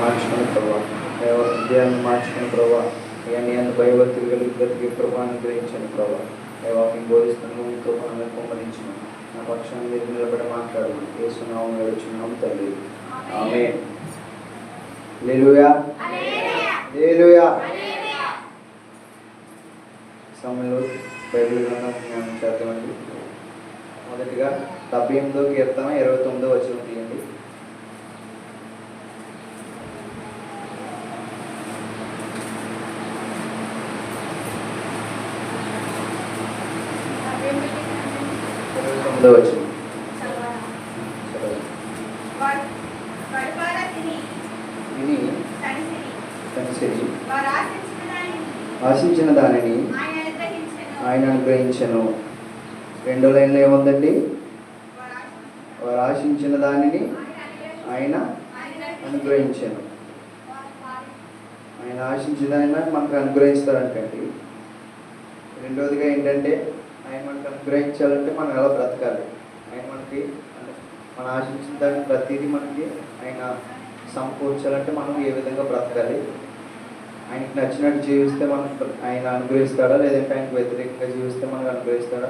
మార్చుకుని ప్రభావ, హృదయాన్ని మార్చుకుని ప్రభావ, నీ అందు భయభక్తులు కలిగి బ్రతికి ప్రభావాన్ని గ్రహించండి ప్రభావ. వాక్యం బోధిస్తున్న కృపను కుమ్మరించిన నా పక్షాన్ని మీరు నిలబడి మాట్లాడమని యేసు నామములో వేడుచున్నాము తండ్రి, ఆమేన్. హల్లెలూయా, హల్లెలూయా. సమయంలో బైబిల్ గ్రంథం జ్ఞానం చేద్దామండి. మొదటిగా 78వ కీర్తన 29వ వచనం తీయండి. ఆశించిన దానిని ఆయన అనుగ్రహించెను. రెండో లైన్లో ఏముందండి? వారు ఆశించిన దానిని ఆయన అనుగ్రహించెను. ఆయన ఆశించిన దానిని మనకు అనుగ్రహిస్తారంటండి. రెండోదిగా ఏంటంటే, ఆయన మనకు అనుగ్రహించాలంటే మనం ఎలా బ్రతకాలి, ఆయన మనకి మన ఆశించిన దాన్ని ప్రతిదీ మనకి ఆయన సమకూర్చాలంటే మనం ఏ విధంగా బ్రతకాలి, ఆయనకి నచ్చినట్టు జీవిస్తే మనకు ఆయన అనుగ్రహిస్తాడా, లేదంటే ఆయనకు వ్యతిరేకంగా జీవిస్తే మనకు అనుగ్రహిస్తాడా,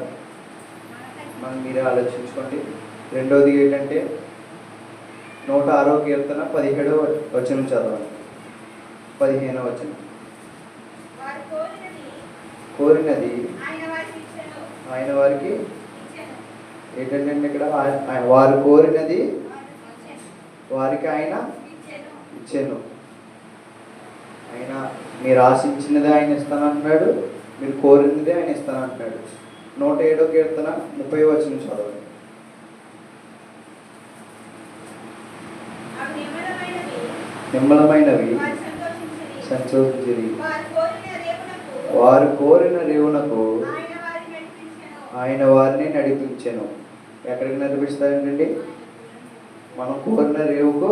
మనం మీరే ఆలోచించుకోండి. రెండోది ఏంటంటే 106వ కీర్తన 17వ వచనం చదవండి. 15వ వచనం. కోరినది ఆయన వారికి ఏంటంటే, ఇక్కడ వారు కోరినది వారికి ఆయన ఇచ్చాను. ఆయన మీరు ఆశించినది ఆయన ఇస్తానంటున్నాడు, మీరు కోరినది ఆయన ఇస్తానంటున్నాడు. 107వ కీర్తన 30వ వచనం చదవండి. నిమ్మలమైనవి సంతోషించిరి, వారు కోరిన రేవునకు ఆయన వారిని నడిపించెను. ఎక్కడికి నడిపిస్తాడండి? మనం కోరిన రేవుకు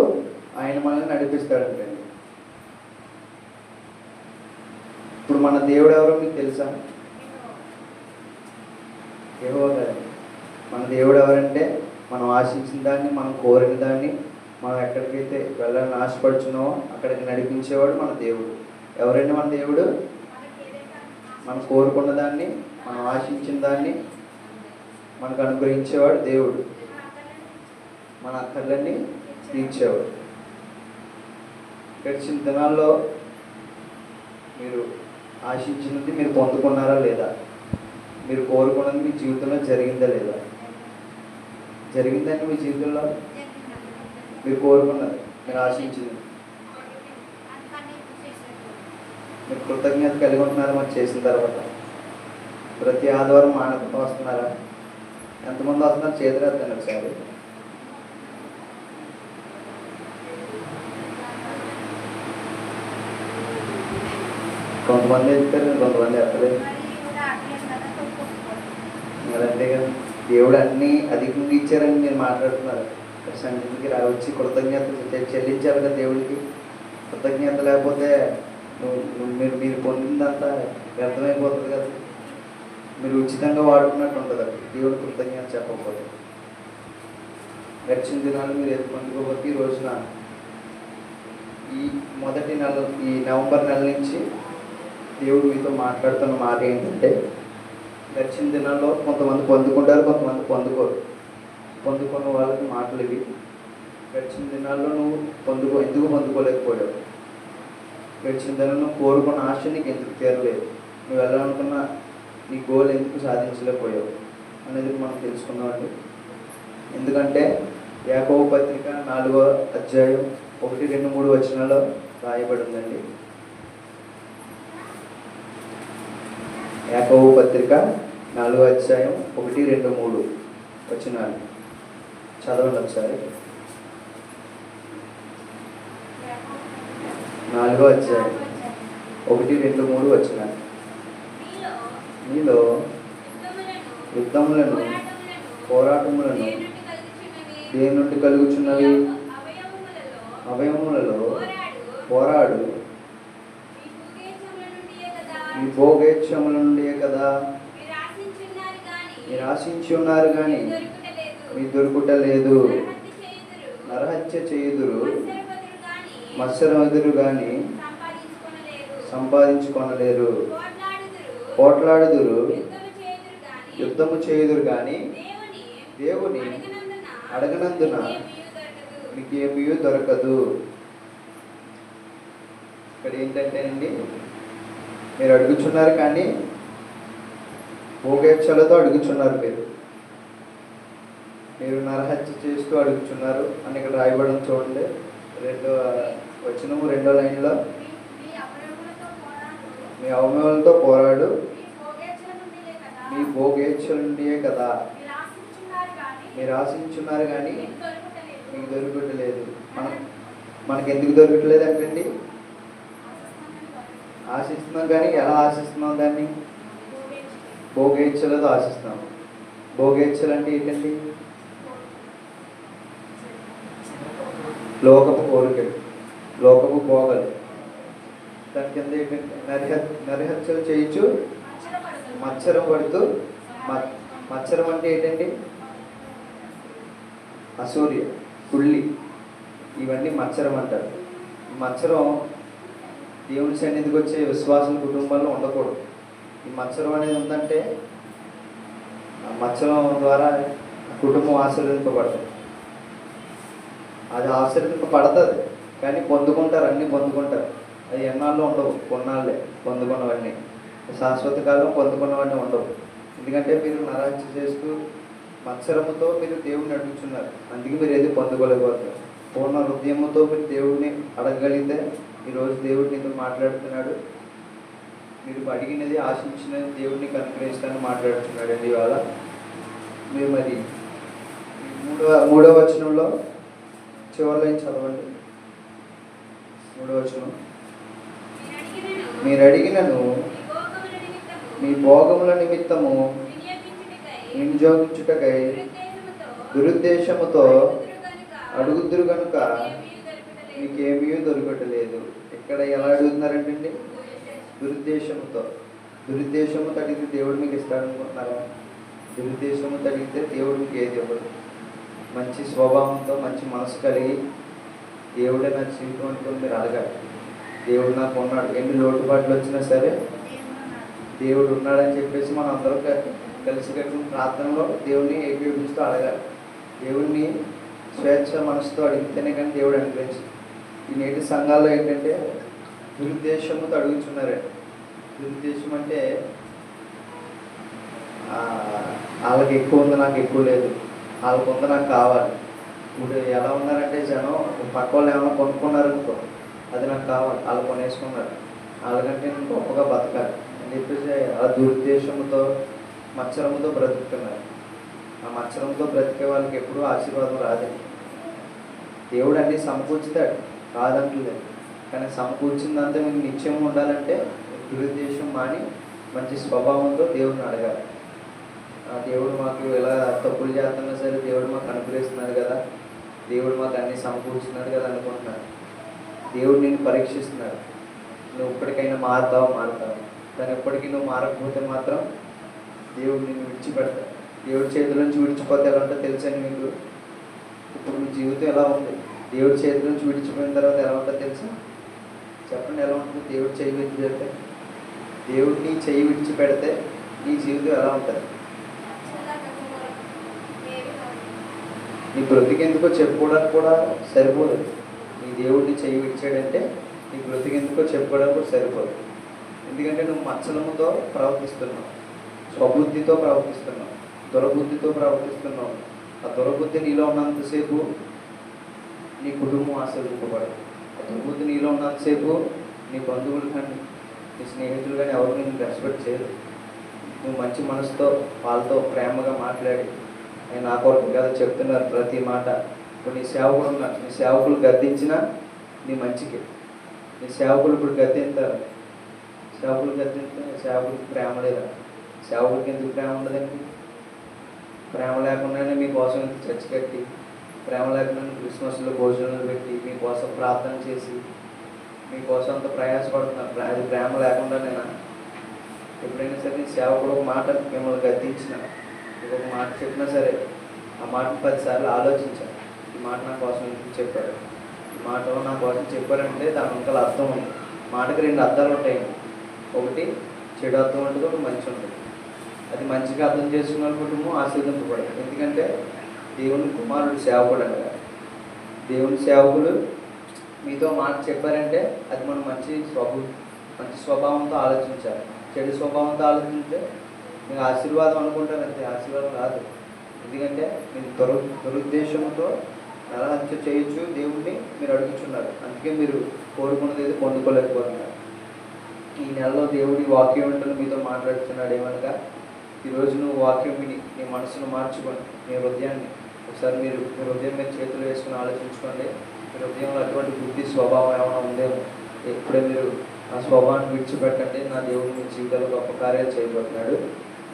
ఆయన మనల్ని నడిపిస్తాడండి. ఇప్పుడు మన దేవుడు ఎవరో మీకు తెలుసా? యెహోవా గారు. మన దేవుడు ఎవరంటే, మనం ఆశించిన దాన్ని, మనం కోరిన దాన్ని, మనం ఎక్కడికైతే వెళ్ళాలని ఆశపడుచున్నామో అక్కడికి నడిపించేవాడు మన దేవుడు. ఎవరండి మన దేవుడు? మనం కోరుకున్న దాన్ని, మనం ఆశించిన దాన్ని మనకు అనుగ్రహించేవాడు దేవుడు. మన అక్కర్లన్నీ తీర్చేవాడు. గడిచిన దినాల్లో మీరు ఆశించినది మీరు పొందుకున్నారా లేదా? మీరు కోరుకున్నది మీ జీవితంలో జరిగిందా లేదా? జరిగిందండి మీ జీవితంలో? మీరు కోరుకున్నది, మీరు ఆశించింది, మీరు కృతజ్ఞత కలిగి ఉంటున్నారా? మరి చేసిన తర్వాత ప్రతి ఆదివారం మానవత వస్తున్నారా? ఎంతమంది వస్తున్నారు? చేతులెత్తండి ఒకసారి. కొంతమంది ఎత్తారు, కొంతమంది ఎత్తలేదు. అంతే కదా, దేవుడు అన్నీ అధికంగా ఇచ్చారని మీరు మాట్లాడుతున్నారు. సన్నిధికి వచ్చి కృతజ్ఞత చెల్లించాలి కదా దేవుడికి. కృతజ్ఞత లేకపోతే మీరు పొందిందంతా వ్యర్థమైపోతుంది కదా. మీరు ఉచితంగా వాడుకున్నట్టు ఉంటుంది అది, దేవుడు కృతజ్ఞత చెప్పకపోతే. గడిచిన దినాలు మీరు ఏది పొందుకోకపోతే ఈ రోజున ఈ మొదటి నెల, ఈ నవంబర్ నెల నుంచి దేవుడు మీతో మాట్లాడుతున్న మాట ఏంటంటే, గడిచిన దినాల్లో కొంతమంది పొందుకుంటారు, కొంతమంది పొందుకోరు. పొందుకున్న వాళ్ళకి మాటలు ఇవి. గడిచిన దినాల్లో నువ్వు ఎందుకు పొందుకోలేకపోయావు? గడిచిన దినాల్లో నువ్వు కోరుకున్న ఆశ నీకు ఎందుకు తీరలేదు? నువ్వు వెళ్ళాలనుకున్న నీ గోల్ ఎందుకు సాధించలేకపోయావు అనేది మనం తెలుసుకుందామండి. ఎందుకంటే యాకోబు పత్రిక 4వ అధ్యాయం 1, 2, 3 వచనాల్లో రాయబడి ఉందండి. యాకోబు పత్రిక 4వ అధ్యాయం 1, 2, 3 వచనాలు చదవండి ఒకసారి. 4వ అధ్యాయం 1, 2, 3 వచనాలు. మీలో యుద్ధములను పోరాటములను దేని నుండి కలుగుచున్నవి? అవయవములలో పోరాడు ఈ భోగేచ్ఛముల నుండియే కదా. మీరు ఆశించి ఉన్నారు కానీ మీ దొరుకుట లేదు. నరహత్య చేయుదురు, మత్సరమెదురు గాని సంపాదించుకొనలేరు. పోట్లాడుదురు, యుద్ధము చేయుదురు గాని దేవుని అడగనందున మీకేమీ దొరకదు. ఇక్కడ ఏంటంటే అండి, మీరు అడుగుచున్నారు కానీ భోగేచ్ఛలతో అడుగుచున్నారు. మీరు నరహత్య చేస్తూ అడుగుచున్నారు అని ఇక్కడ రాయబడడం చూడండి. 2వ వచనము 2వ లైన్లో, మీ అవయవాలతో పోరాడు, మీ భోగేచ్ఛల నుండియే కదా మీరు ఆశించున్నారు కానీ మీకు దొరకట్లేదు. మనకి ఎందుకు దొరకట్లేదు అంటే, ఆశిస్తున్నాం కానీ ఎలా ఆశిస్తున్నాం? దాన్ని భోగేచ్ఛలతో ఆశిస్తున్నాం. భోగేచ్ఛలు అంటే ఏంటండి? లోకపు కోరికలు, లోకపు భోగలు. దాని కింద ఏంటంటే నరహత్యలు చేయొచ్చు, మత్సరం పడుతూ. మత్సరం అంటే ఏంటండి? అసూయ, కుళ్ళి, ఇవన్నీ మత్సరం అంటారు. మత్సరం దేవుని సన్నిధికి వచ్చే విశ్వాసం కుటుంబాల్లో ఉండకూడదు. ఈ మత్సరం అనేది ఉందంటే ఆ మత్సరం ద్వారా కుటుంబం ఆశీర్వదింపబడుతుంది. అది ఆశీర్వదింపబడుతుంది కానీ పొందుకుంటారు, అన్నీ పొందుకుంటారు. అది ఎన్నాళ్ళు ఉండవు, కొన్నాళ్ళే పొందుకున్నవన్నీ. శాశ్వత కాలం పొందుకున్నవన్నీ ఉండవు. ఎందుకంటే మీరు నరహత్య చేస్తూ మత్సరముతో మీరు దేవుడిని అడుగుతున్నారు, అందుకే మీరు ఏది పొందుకోలేకపోతారు. పూర్ణ హృదయముతో మీరు దేవుడిని అడగగలిగితే ఈరోజు దేవుడు నీతో మాట్లాడుతున్నాడు. మీరు అడిగినది, ఆశించినది దేవుడిని కనుగ్రహిస్తానని మాట్లాడుతున్నాడు అండి ఇవాళ. మీరు మరి 3వ వచనంలో చివరి లైన్ చదవండి. 3వ వచనం, మీరు అడిగినను మీ భోగముల నిమిత్తము వినియోగించుటకై దురుద్దేశముతో అడుగుదురు కనుక మీకేమీ దొరకట్లేదు. ఇక్కడ ఎలా అడుగుతున్నారంటే, దురుద్దేశముతో. దురుద్దేశముతో అడిగితే దేవుడు మీకు ఇస్తాడనుకుంటున్నారా? దురుద్దేశముతో అడిగితే దేవుడు మీకు ఏది ఇవ్వడు. మంచి స్వభావంతో, మంచి మనసు కలిగి దేవుడే నా జీవితం అనుకుని మీరు అడగాలి. దేవుడు నాకు ఉన్నాడు, ఎన్ని లోటుపాట్లు వచ్చినా సరే దేవుడు ఉన్నాడని చెప్పేసి మనం అందరూ కలిసి కట్టుకుని ప్రార్థనలో దేవుడిని ఏకీభవిస్తూ అడగాలి. దేవుడిని స్వేచ్ఛ మనసుతో అడిగితేనే కానీ దేవుడు అనుగ్రహించి. ఈ నేటి సంఘాల్లో ఏంటంటే దురుద్దేశంతో అడుగుతున్నారండి. దురుద్దేశం అంటే వాళ్ళకి ఎక్కువ ఉంది, నాకు ఎక్కువ లేదు, వాళ్ళకు ఉంది, నాకు కావాలి. ఇప్పుడు ఎలా ఉన్నారంటే జనం పక్క వాళ్ళు ఏమైనా కొనుక్కున్నారనుకో, అది నాకు కావాలి, వాళ్ళు కొనేసుకున్నారు, వాళ్ళకంటే నేను గొప్పగా బతకాలి అని చెప్పేసి ఆ దురుద్దేశంతో మత్సరంతో బ్రతుకుతున్నారు. ఆ మత్సరంతో బ్రతికే వాళ్ళకి ఎప్పుడూ ఆశీర్వాదం రాదండి. దేవుడు అన్నీ సమకూర్చుతాడు, కాదంటలేదు. కానీ సమకూర్చిందంతా మీకు నిత్యం ఉండాలంటే దురుద్దేశం మాని మంచి స్వభావంతో దేవుడిని అడగాలి. దేవుడు మాకు ఎలా తప్పులు చేస్తున్నా సరే దేవుడు మాకు అనుగ్రహిస్తున్నాడు కదా, దేవుడు మాకు అన్నీ సమకూర్చున్నాడు కదా అనుకుంటున్నాడు. దేవుడు నేను పరీక్షిస్తున్నాడు. నువ్వు ఇప్పటికైనా మారుతావు. కానీ ఎప్పటికీ నువ్వు మారకపోతే మాత్రం దేవుడు నిన్ను విడిచిపెడతాడు. దేవుడి చేతుల నుంచి విడిచిపోతే ఎలా ఉంటుందో తెలుసండి మీకు? ఇప్పుడు మీ జీవితం ఎలా ఉంది? దేవుడి చేతుల నుంచి విడిచిపోయిన తర్వాత ఎలా ఉంటుందో తెలుసా? చెప్పండి, ఎలా ఉంటుంది? దేవుడు చేయి విడిచిపెడితే, దేవుడిని చేయి విడిచిపెడితే నీ జీవితం ఎలా ఉంటుంది? నీ బ్రతికెందుకో చెప్పుకోవడానికి కూడా సరిపోదు. నీ దేవుడిని చేయి విడిచాడంటే నీ బ్రతికెందుకో చెప్పుకోవడానికి కూడా సరిపోదు. ఎందుకంటే నువ్వు మత్సరముతో ప్రవర్తిస్తున్నావు, స్వబుద్ధితో ప్రవర్తిస్తున్నావు, దురబుద్ధితో ప్రవర్తిస్తున్నావు. ఆ దురబుద్ధి నీలో ఉన్నంతసేపు నీ కుటుంబం ఆశీర్వదింపబడదు. ఆ దురబుద్ధి నీలో ఉన్నంతసేపు నీ బంధువులు కానీ నీ స్నేహితులు కానీ ఎవరు నేను రెస్పెక్ట్ చేయరు. నువ్వు మంచి మనసుతో వాళ్ళతో ప్రేమగా మాట్లాడి, నేను నా కొరకు కదా చెప్తున్నారు ప్రతి మాట. ఇప్పుడు నీ సేవకుడు ఉన్నారు, నీ సేవకులు గద్దించినా నీ మంచికి. నీ సేవకులు ఇప్పుడు గద్దింతారు, సేవకులు గద్దింటే సేవకుడికి ప్రేమ లేదా? సేవకుడికి ఎందుకు ప్రేమ ఉండదండి? ప్రేమ లేకుండానే మీకోసం ఇంత చర్చ కట్టి, ప్రేమ లేకుండా క్రిస్మస్లో భోజనాలు పెట్టి, మీకోసం ప్రార్థన చేసి, మీకోసం అంత ప్రయాసపడుతున్నారు. అది ప్రేమ లేకుండానేనా? ఎప్పుడైనా సరే సేవకుడు ఒక మాట మిమ్మల్ని గద్దించిన, ఒక మాట చెప్పినా సరే ఆ మాటను 10 సార్లు ఆలోచించాను. ఈ మాట నా కోసం ఎందుకు చెప్పాడు, ఈ మాట నా కోసం చెప్పారంటే దాని వెనకాల అర్థం ఉంది. మాటకి రెండు అర్థాలు ఉంటాయి. ఒకటి చెడు అర్థం ఉంటుంది, ఒకటి మంచి ఉంటుంది. అది మంచిగా అర్థం చేసుకున్న కుటుంబం ఆశీర్వదింపబడదు. ఎందుకంటే దేవుని కుమారుడు సేవకుడు అనగా దేవుని సేవకుడు మీతో మాట చెప్పారంటే అది మనం మంచి స్వభావంతో ఆలోచించాలి. చెడు స్వభావంతో ఆలోచించే మీకు ఆశీర్వాదం అనుకుంటారు, అంతే ఆశీర్వాదం కాదు. ఎందుకంటే మీరు దురుద్దేశంతో ఎలా హత్య చేయొచ్చు దేవుణ్ణి మీరు అడుగుతున్నారు. అందుకే మీరు కోరుకున్నది ఏది పొందుకోలేకపోతున్నారు. ఈ నెలలో దేవుడి వాక్యం ఏంటో మీతో మాట్లాడుతున్నాడు. ఏమనగా ఈరోజు నువ్వు వాక్యం విని నీ మనసును మార్చుకోండి. మీ హృదయాన్ని ఒకసారి మీ హృదయం మీద చేతులు వేసుకుని ఆలోచించుకోండి. మీ హృదయంలో అటువంటి బుద్ధి స్వభావం ఏమైనా ఉందేమో ఎప్పుడే మీరు ఆ స్వభావాన్ని విడిచిపెట్టండి. నా దేవుడు మీ జీవితంలో గొప్ప కార్యాలు చేయబోతున్నాడు.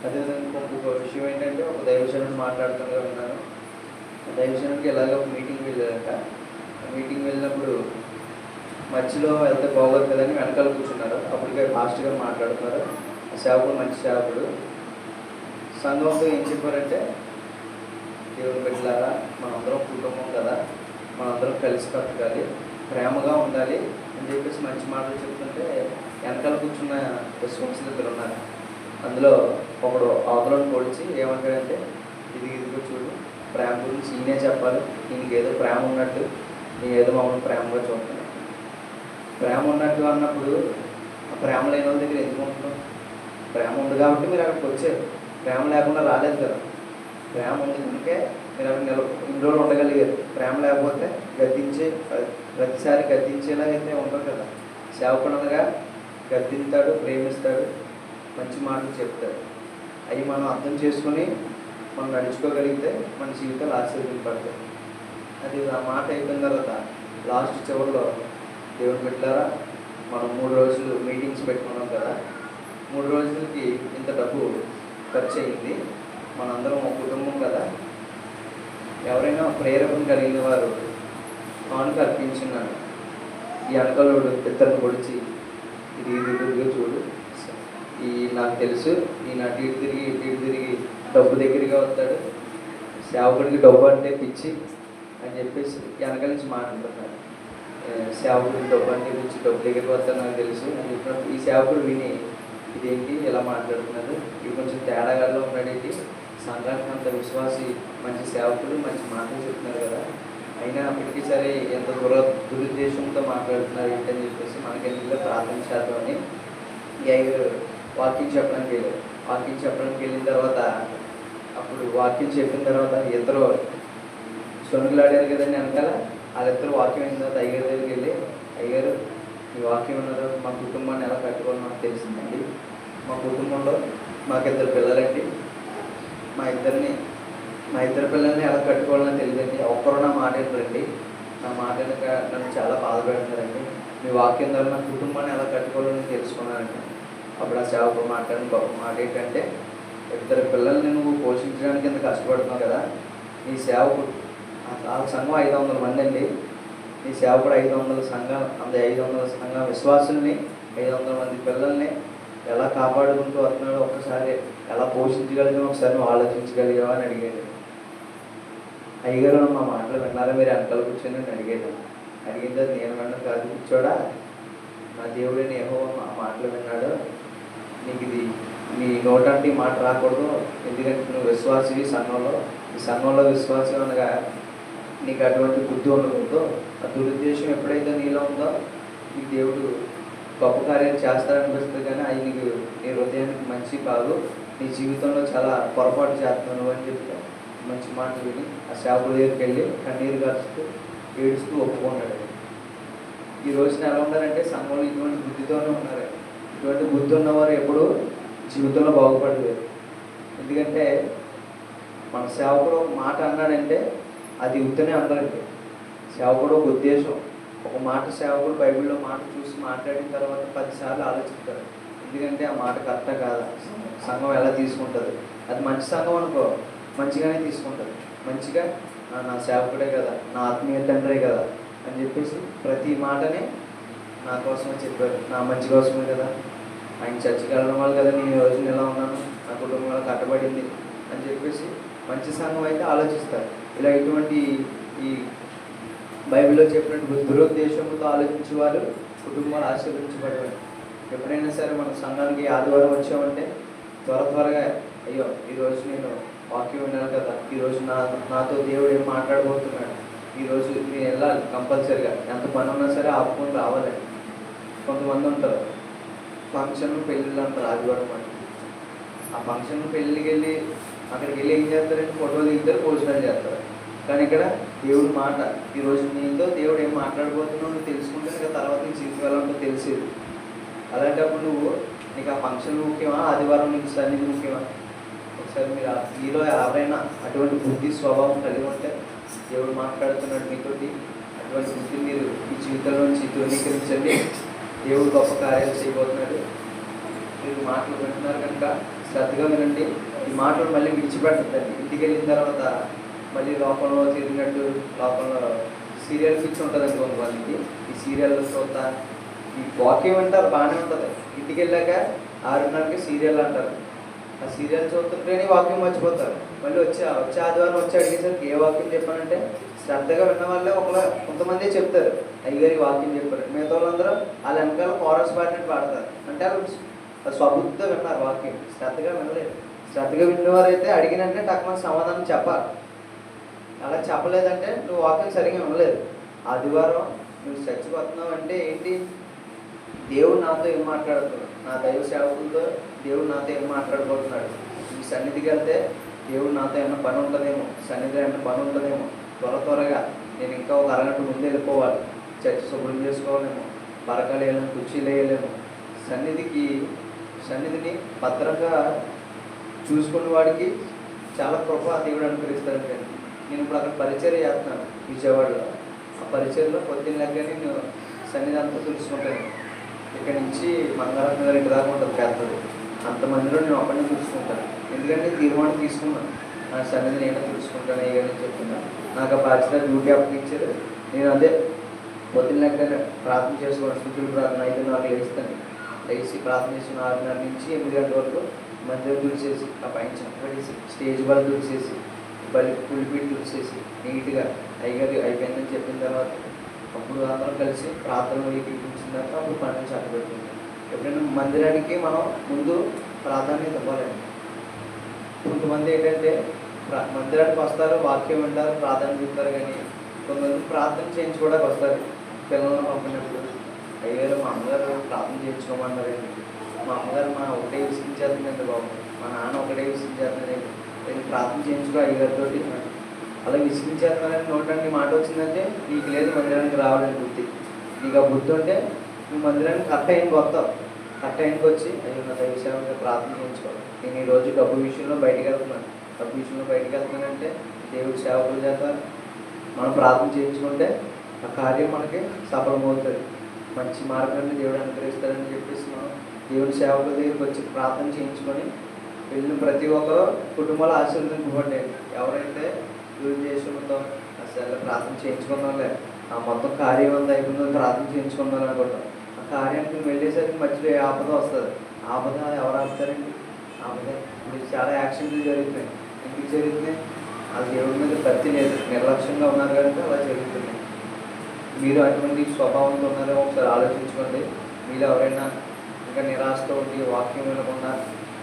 అదేవిధంగా ఇంకొక విషయం ఏంటంటే, ఒక దైవజనుడు మాట్లాడుతూనే ఉన్నాను. దైవజనుడికి ఎలాగో ఒక మీటింగ్ వెళ్ళారంట. మీటింగ్ వెళ్ళినప్పుడు మధ్యలో వెళ్తే బాగోదు కదని వెనకాల కూర్చున్నారు. అప్పటికే ఫాస్ట్గా మాట్లాడుతున్నారు. ఆ సేవకుడు మంచి సేవకుడు సంఘంతో ఏం చెప్పారంటే, దేవుని బిడ్డలారా మనందరం కుటుంబం కదా, మనందరం కలిసి కట్టుకోవాలి, ప్రేమగా ఉండాలి అని చెప్పేసి మంచి మాటలు చెప్తుంటే వెనకాల కూర్చున్న విశ్వాసులు ఇద్దరు ఉన్నారు. అందులో ఒకడు అవతలను పొడిచి ఏమంటాడంటే, ఇదిగో చూడు, ప్రేమ గురించి ఈయనే చెప్పాలి, ఈయనకి ఏదో ప్రేమ ఉన్నట్టు నేను ఏదో మమ్మల్ని ప్రేమగా చూస్తున్నాను. ప్రేమ ఉన్నట్టు అన్నప్పుడు ఆ ప్రేమ లేని వాళ్ళ దగ్గర ఎందుకు ఉంటున్నాం? ప్రేమ ఉంది కాబట్టి మీరు అక్కడికి వచ్చారు. ప్రేమ లేకుండా రాలేదు కదా. ప్రేమ ఉంది కనుకే మీరు అక్కడ ఇన్ని రోజులు ఉండగలిగారు. ప్రేమ లేకపోతే ప్రతిసారి గద్దించేలాగైతే ఉండదు కదా. సేవకుడు అనగా గద్దిస్తాడు, ప్రేమిస్తాడు, మంచి మాటలు చెప్తాడు. అవి మనం అర్థం చేసుకొని మనం నడుచుకోగలిగితే మన జీవితాలు ఆశీర్వదింపడతాయి. అది ఆ మాట అయిపోయిన తర్వాత లాస్ట్ చివరిలో, దేవుని బిడ్డలారా మనం 3 రోజులు మీటింగ్స్ పెట్టుకున్నాం కదా, 3 రోజులకి ఇంత డబ్బు ఖర్చు అయింది, మనందరం ఒక కుటుంబం కదా, ఎవరైనా ప్రేరేపణ కలిగిన వారు కానుక అర్పించున్నాను. ఈ వెనకలోడు ఇద్దరిని పొడిచి ఇది చూడు, ఈ నాకు తెలుసు, ఈ అటు ఇటు తిరిగి డబ్బు దగ్గరగా వస్తాడు, సేవకుడికి డబ్బు అంటే పిచ్చి అని చెప్పేసి వెనక నుంచి మాట్లాడుతున్నారు. సేవకుడికి డబ్బు అంటే పిచ్చి, డబ్బు దగ్గరికి వస్తాడు నాకు తెలుసు అని చెప్పినప్పుడు ఈ సేవకుడు విని ఇదేంటి ఇలా మాట్లాడుతున్నారు, ఇది కొంచెం తేడాగాల్లో ఉన్నాడేంటి, సంఘానికి అంత విశ్వాసి మంచి సేవకుడు మంచి మాటలు చెప్తున్నారు కదా, అయినా అప్పటికీ సరే ఎంత దురుద్దేశంతో మాట్లాడుతున్నారు ఏంటని చెప్పేసి మనకెందుకు ప్రార్థన చేద్దామని ఈ 5 వాక్యం చెప్పడానికి వెళ్ళారు. వాక్యం చెప్పడానికి వెళ్ళిన తర్వాత అప్పుడు వాక్యం చెప్పిన తర్వాత ఇద్దరు సొనుగులాడారు కదండి వెనకాల. వాళ్ళిద్దరు వాక్యం అయిన తర్వాత అయ్యగారి దగ్గరికి వెళ్ళి, అయ్యగారు ఈ వాక్యం ఉన్న తర్వాత మా కుటుంబాన్ని ఎలా కట్టుకోవాలో నాకు తెలిసిందండి. మా కుటుంబంలో మాకు 2 పిల్లలండి, మా ఇద్దరు పిల్లల్ని ఎలా కట్టుకోవాలని తెలియదండి. ఒక్కరు నా మాట ఏంటండి, నా మాట నన్ను చాలా బాధ పెడతారండి. మీ వాక్యం ద్వారా నా కుటుంబాన్ని ఎలా కట్టుకోవాలని తెలుసుకున్నానండి. అప్పుడు ఆ సేవకుడు మాట్లాడిన గొప్ప మాట ఏంటంటే, 2 పిల్లల్ని నువ్వు పోషించడానికి ఎంత కష్టపడుతున్నావు కదా, నీ సేవకుడు ఆ సంఘం 500 మంది అండి, నీ సేవకుడు 500 సంఘం, 500 సంఘం విశ్వాసుల్ని 500 మంది పిల్లల్ని ఎలా కాపాడుకుంటూ వస్తున్నాడో ఒక్కసారి ఎలా పోషించగలిగామో ఒకసారి నువ్వు ఆలోచించగలిగావా అని అడిగాడు. అయ్యగారు మా మాటలు విన్నారా మీరు వెనకాల కూర్చొని అని అడిగాను. అడిగింది అది నేను విన్నాను కాదు, కూర్చోడా నా దేవుడిని ఏమో ఆ మాటలు విన్నాడు, నీకు ఇది నీ నోటంటే ఈ మాట రాకూడదు, ఎందుకంటే నువ్వు విశ్వాసి ఈ సంఘంలో విశ్వాసం అనగా నీకు అటువంటి బుద్ధి ఉండకూడదు. ఆ దురుద్దేశం ఎప్పుడైతే నీలో ఉందో ఈ దేవుడు గొప్ప కార్యాలు చేస్తాడనిపిస్తుంది, కానీ అవి నీకు నీ హృదయానికి మంచి కాదు, నీ జీవితంలో చాలా పొరపాటు చేస్తున్నావు అని చెప్తే మంచి మాటలు విని ఆ సేవకుడి దగ్గరికి వెళ్ళి కన్నీరు కారుస్తూ ఏడుస్తూ ఒప్పుకున్నాడు. ఈ రోజున ఎలా ఉన్నారంటే సంఘంలో ఇటువంటి బుద్ధితోనే ఉన్నారు. ఇటువంటి బుద్ధి ఉన్నవారు ఎప్పుడూ జీవితంలో బాగుపడలేదు. ఎందుకంటే మన సేవకుడు ఒక మాట అన్నాడంటే అది ఉత్తనే అందరండి. సేవకుడు ఒక ఉద్దేశం, ఒక మాట సేవకుడు బైబిల్లో మాట చూసి మాట్లాడిన తర్వాత 10 సార్లు ఆలోచిస్తారు. ఎందుకంటే ఆ మాట కరెక్టా కాదా, సంఘం ఎలా తీసుకుంటుంది. అది మంచి సంఘం అనుకో మంచిగానే తీసుకుంటుంది, మంచిగా నా సేవకుడే కదా, నా ఆత్మీయ తండ్రే కదా అని చెప్పేసి ప్రతి మాటని నా కోసమే చెప్పారు, నా మంచి కోసమే కదా, ఆయన చర్చికి వెళ్ళడం వల్ల కదా నేను ఈ రోజున ఎలా ఉన్నాను, నా కుటుంబంలో కట్టబడింది అని చెప్పేసి మంచి సంఘం అయితే ఆలోచిస్తారు. ఇలా ఇటువంటి ఈ బైబిల్లో చెప్పినట్టు దురుద్దేశంతో ఆలోచించేవారు కుటుంబాలు ఆశీర్వదించబడేవారు. ఎప్పుడైనా సరే మన సంఘానికి ఆదివారం వచ్చామంటే త్వరగా అయ్యో ఈరోజు నేను వాక్యం విన్నాను కదా, ఈరోజు నాతో దేవుడు ఏం మాట్లాడబోతున్నాడు, ఈరోజు నేను వెళ్ళాలి కంపల్సరీగా, ఎంత పని ఉన్నా సరే ఆపుకొని రావాలి. కొంతమంది ఉంటారు ఫంక్షన్ పెళ్ళిళ్ళు అంటారు ఆదివారం అంటే. ఆ ఫంక్షన్ పెళ్ళికి వెళ్ళి అక్కడికి వెళ్ళి ఏం చేస్తారంటే ఫోటోలు దిగుతారు, భోజనాలు చేస్తారు. కానీ ఇక్కడ దేవుడి మాట, ఈరోజు నీతో దేవుడు ఏం మాట్లాడబోతున్నావు నువ్వు తెలుసుకుంటే ఇంకా తర్వాత నీ జీవితం ఎలా ఉంటుందో తెలిసేది. అలాంటప్పుడు నీకు ఆ ఫంక్షన్ ముఖ్యమా, ఆదివారం నీకు సన్నిధి ముఖ్యమా? ఒకసారి మీలో ఎవరైనా అటువంటి బుద్ధి స్వభావం కలిగి ఉంటే దేవుడు మాట్లాడుతున్నాడు మీతోటి, అటువంటి బుద్ధి మీరు ఈ జీవితంలో నుంచి ధృవీకరించండి. దేవుడు గొప్ప కార్యాలు చేయబోతున్నాడు. మీరు మాటలు వింటున్నారు కనుక శ్రద్ధగా వినండి. ఈ మాటలు మళ్ళీ విడిచిపెట్టద్దండి. ఇంటికి వెళ్ళిన తర్వాత మళ్ళీ లోపంలో తిరిగినట్టు లోపంలో సీరియల్ పిచ్చి ఉంటుంది అనుకో కొంతమందికి. ఈ సీరియల్ చూస్తా ఈ వాక్యం అంటారు బాగానే ఉంటుంది, ఇంటికి వెళ్ళాక 6:30కి సీరియల్ అంటారు. ఆ సీరియల్ చూస్తుంటేనే వాక్యం మర్చిపోతారు. మళ్ళీ వచ్చే ఆదివారం వచ్చి అడిగేసరికి ఏ వాక్యం చెప్పానంటే శ్రద్ధగా విన్న వాళ్ళే కొంతమంది చెప్తారు అయ్యగారి వాక్యం చెప్పారు. మిగతా వాళ్ళందరూ వాళ్ళ వెనకాల కోరస్ పాడినట్టు పాడతారు. అంటే వాళ్ళు స్వబుద్ధితో విన్నారు వాక్యం, శ్రద్ధగా వినలేదు. శ్రద్ధగా విన్నవారైతే అడిగినంటే టక్కున సమాధానం చెప్పాలి. అలా చెప్పలేదంటే నువ్వు వాక్యం సరిగ్గా వినలేదు. ఆదివారం నువ్వు చర్చకు వస్తున్నావు అంటే ఏంటి, దేవుడు నాతో ఏం మాట్లాడుతున్నాడు, నా దైవ సేవకులతో దేవుడు నాతో ఏం మాట్లాడబోతున్నాడు. ఈ సన్నిధికి వెళ్తే దేవుడు నాతో ఏమైనా పని ఉంటుందేమో, సన్నిధిలో ఏమైనా పని ఉంటుందేమో, త్వరగా నేను ఇంకా ఒక అరగంట ముందు వెళ్ళిపోవాలి, చర్చ శుభ్రం చేసుకోవాలేమో, పరకాలు వేయలేము, కుర్చీలు వేయలేము. సన్నిధిని భద్రంగా చూసుకున్న వాడికి చాలా కృప దేవుడు అనుగ్రహిస్తాడు. నేను ఇప్పుడు అక్కడ పరిచర్య చేస్తున్నాను విజయవాడలో. ఆ పరిచర్యలో పొద్దున్న లెక్కనే నేను సన్నిధి అంతా చూసుకుంటాను. ఇక్కడ నుంచి మంగళవారం 2 దాకా ఉంటుంది పెద్దది. అంతమందిలో నేను ఒకరిని చూసుకుంటాను. ఎందుకంటే తీర్మానం తీసుకున్నాను, నా సన్నిధి నేనే చూసుకుంటాను ఏమని చెప్తున్నాను. నాకు ఆ బాధ్యత డ్యూటీ అప్పగించారు. నేను అదే పొద్దున్న లెక్కనే ప్రార్థన చేసుకోవడం, స్థుతులు ప్రార్థన 5:30 లేస్తాను. లేచి ప్రార్థన చేసిన 6:30 నుంచి 8 గంటల వరకు మందిరం తుడిచేసి ఆ పైన చక్కడేసి స్టేజ్ బల్ తుడిచేసి పులిపిట్ తుడిచేసి నీట్గా అయ్యగారు అయిపోయిందని చెప్పిన తర్వాత అప్పుడు అందరం కలిసి ప్రార్థన ఇప్పించిన తర్వాత అప్పుడు పనులు చక్కబెట్టింది. ఎప్పుడైనా మందిరానికి మనం ముందు ప్రాధాన్యత ఇవ్వాలండి. కొంతమంది ఏంటంటే మందిరానికి వస్తారు, వాక్యం వింటారు, ప్రార్థన చెప్తారు. కానీ కొంతమంది ప్రార్థన చేయించుకోవడానికి వస్తారు. పిల్లలను పంపినప్పుడు అయ్యారు మా అమ్మగారు ప్రార్థన చేయించుకోమన్నారండి, మా అమ్మగారు మా ఒకటే విసిగించేస్తుందండి బాబు, మా నాన్న ఒకటే విసిగించేస్తున్నారండి, నేను ప్రార్థన చేయించుకో అయ్యగారితో. అలా విసిగించేస్తున్నారని నోటానికి మాట వచ్చిందంటే నీకు లేదు మందిరానికి రావాలని బుద్ధి. నీకు ఆ బుద్ధి ఉంటే నువ్వు మందిరానికి కరెక్ట్ టైంకి వస్తావు. కరెక్ట్ టైంకి వచ్చి అయ్యో నా దైవ సేవగా ప్రార్థన చేయించుకోవాలి. నేను ఈరోజు డబ్బు విషయంలో బయటకు వెళ్తున్నాను, డబ్బు విషయంలో బయటకు వెళ్తున్నానంటే దేవుడి సేవకులు చేత మనం ప్రార్థన చేయించుకుంటే ఆ కార్యం మనకి సఫలమవుతుంది. మంచి మార్గాన్ని దేవుడు అనుగ్రహిస్తాడని చెప్పేసి మనం దేవుడి సేవకుల దగ్గరికి వచ్చి ప్రార్థన చేయించుకొని వెళ్ళిన ప్రతి ఒక్కరు కుటుంబాలు ఆశీర్వదింపబడ్డాయి. ఎవరైతే దురుద్దేశంతో అసలు ప్రార్థన చేయించుకున్నాంలే, ఆ మొత్తం కార్యం అంతా అయిపోయిందో ప్రార్థన చేయించుకున్నాం అనుకుంటాం. ఆ కార్యానికి వెళ్ళేసరికి మధ్యలో ఆపద వస్తుంది. ఆపద ఎవరు ఆపుతారండి? ఆపద ఇప్పుడు చాలా యాక్సిడెంట్లు జరుగుతున్నాయి. ఎందుకు జరుగుతున్నాయి? ఆ దేవుడి మీద భక్తి లేదు, నిర్లక్ష్యంగా ఉన్నారు కనుక అలా జరుగుతున్నాయి. మీరు అటువంటి స్వభావంతో ఉన్నారో ఒకసారి ఆలోచించుకోండి. మీరు ఎవరైనా ఇంకా నిరాశతో ఉండి వాక్యం వినకుండా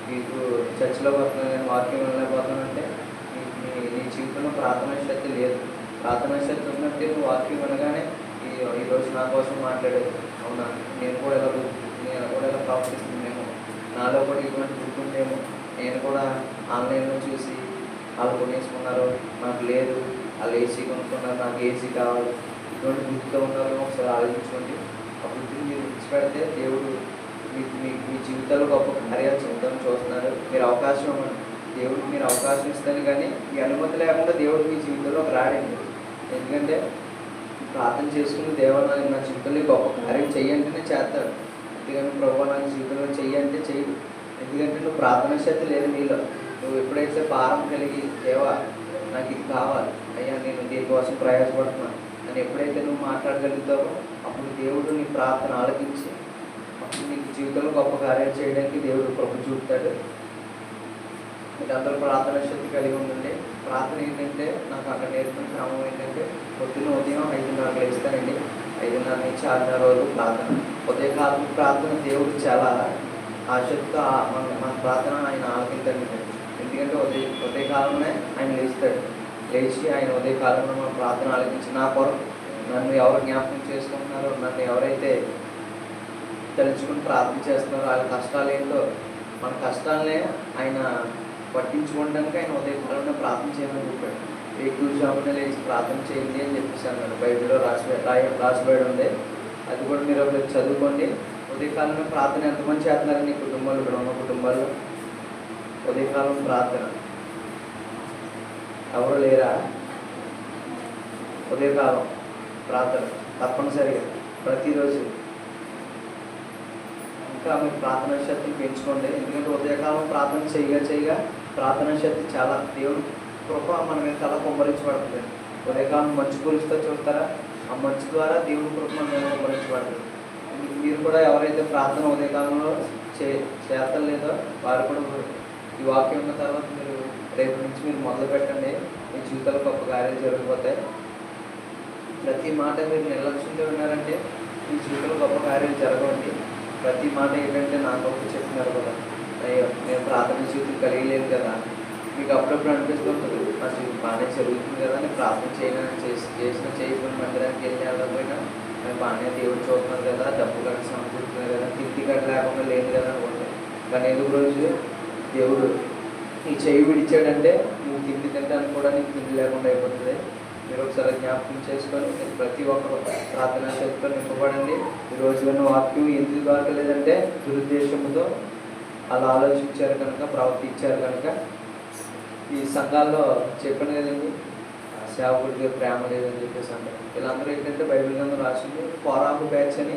మీకు చర్చిలో పోతున్నాను నేను వాక్యం వినలేకపోతానంటే నీ జీవితంలో ప్రార్థనా శక్తి లేదు. ప్రార్థనా శక్తి ఉన్నట్టే నువ్వు వాక్యం వినగానే ఈరోజు నా కోసం మాట్లాడేది అవునా, నేను కూడా ఎలా ప్రవర్తిస్తుందేమో, నాలో కూడా ఇటువంటి గుర్తుండేమో, నేను కూడా ఆన్లైన్లో చూసి వాళ్ళు కొనేసుకున్నారు నాకు లేదు, వాళ్ళు ఏసీ కొనుక్కున్నారు నాకు ఏసీ కావాలి, ఇటువంటి బుద్ధితో ఉన్నారో ఒకసారి ఆలోచించుకోండి. ఆ బుద్ధిని మీరు విడిచిపెడితే దేవుడు మీ జీవితాల్లో గొప్ప కార్యాలు చెప్తామని చూస్తున్నారు. మీరు అవకాశం ఇవ్వండి, దేవుడికి మీరు అవకాశం ఇస్తాను. కానీ ఈ అనుమతి లేకుండా దేవుడు మీ జీవితంలోకి రాడండి. ఎందుకంటే ప్రార్థన చేసుకుని దేవా నా జీవితంలో గొప్ప కార్యం చెయ్యంటేనే చేస్తాడు. ఎందుకంటే ప్రభు నా జీవితంలో చెయ్యంటే చెయ్యదు. ఎందుకంటే నువ్వు ప్రార్థన శక్తి లేదు నీలో. నువ్వు ఎప్పుడైతే భారం కలిగి దేవా నాకు ఇది కావాలి అయ్యా నేను దీనికోసం ప్రయాసపడుతున్నాను అని ఎప్పుడైతే నువ్వు మాట్లాడగలుగుతావో అప్పుడు దేవుడు నీ ప్రార్థన ఆలకించి అప్పుడు నీకు జీవితంలో గొప్ప కార్యాలు చేయడానికి దేవుడు కృప చూపుతాడు. మీరు అందరూ ప్రార్థన శక్తి కలిగి ఉండండి. ప్రార్థన ఏంటంటే నాకు అక్కడ నేర్పిన క్రమం ఏంటంటే ఉదయం 5:30 లేస్తానండి. 5:30 నుంచి 6:30 వరకు ప్రార్థన. ఉదయకాలం ప్రార్థన దేవుడు చాలా ఆసక్తితో మన ప్రార్థన ఆయన ఆలకించండి. ఎందుకంటే ఉదయకాలంలో ఆయన లేచి ఆయన ఉదయకాలంలో మన ప్రార్థన ఆలకించి నా కొరకు నన్ను ఎవరు జ్ఞాపకం చేసుకుంటున్నారో, నన్ను ఎవరైతే తలుచుకుని ప్రార్థన చేస్తున్నారో వాళ్ళ కష్టాలు ఏంటో, మన కష్టాలనే ఆయన పట్టించుకోవడానికి ఆయన ఉదయకాలంలో ప్రార్థన చేయమని చెప్పాడు. వేకువజామున లేచి ప్రార్థన చేయండి అని చెప్పేసి అన్నాడు. బైబిల్లో రాసిబడి ఉంది. అది కూడా మీరు ఒకటి చదువుకోండి. ఉదయకాలంలో ప్రార్థన ఎంతమంది చేస్తున్నారండి కుటుంబాలు? ఇక్కడ ఉన్న కుటుంబాల్లో ఉదయకాలం ప్రార్థన ఎవరు లేరా? ఉదయకాలం ప్రార్థన తప్పనిసరిగా ప్రతిరోజు ఇంకా మీరు ప్రార్థనా శక్తిని పెంచుకోండి. ఎందుకంటే ఉదయకాలం ప్రార్థన చేయగా ప్రార్థనా శక్తి చాలా దేవుడు కృప మన మీద చాలా కుమ్మరించబడుతుంది. ఉదయకాలం మంచు కురుస్తూ చూస్తారా? ఆ మంచు ద్వారా దేవుడి కృప మన మీద కుమ్మరించబడుతుంది. మీరు కూడా ఎవరైతే ప్రార్థన ఉదయకాలంలో చేస్తలేదో వారు కూడా ఈ వాక్యం ఉన్న తర్వాత మీరు రేపు నుంచి మీరు మొదలు పెట్టండి. మీ జీవితాలు గొప్ప కార్యాలు జరిగిపోతాయి. ప్రతి మాట మీరు నిర్లక్ష్యంగా ఉన్నారంటే మీ జీవితంలో గొప్ప కార్యాలు జరగవండి. ప్రతి మాట ఏంటంటే నాకు ఒకటి చెప్తున్నారు కదా, అయ్యో నేను ప్రార్థన జీవితం కలిగలేదు కదా. మీకు అప్పుడప్పుడు అనిపిస్తుంటుంది నా జీవితం బాగానే జరుగుతుంది కదా అని ప్రార్థన చేయకుండా మందిరానికి వెళ్ళి వెళ్ళకపోయినా నేను బాగానే దేవుడు చూస్తున్నారు కదా, డబ్బు కట్టి సమకూరుతున్నారు కదా, తిండి కట్ట లేకుండా లేదు కదా అనుకుంటాను. కానీ ఏదో రోజు దేవుడు ఈ చేయి విడిచాడంటే నువ్వు తిండి తినడానికి కూడా నీకు తిండి లేకుండా అయిపోతుంది. మీరు ఒకసారి జ్ఞాపకం చేసుకొని మీరు ప్రతి ఒక్కరు ప్రార్థనా శక్తితో నింపబడండి. ఈ రోజు ఉన్న వాక్యం ఎందుకు దొరకలేదంటే దురుద్దేశంతో అలా ఆలోచించారు కనుక, ప్రవర్తించారు కనుక. ఈ సంఘాల్లో చెప్పిన కదండి, సేవకుడికి ప్రేమ లేదని చెప్పేసి అంటే వీళ్ళందరూ ఏంటంటే బైబిల్ గ్రంథం రాసింది కోరాబు బ్యాచ్ అని,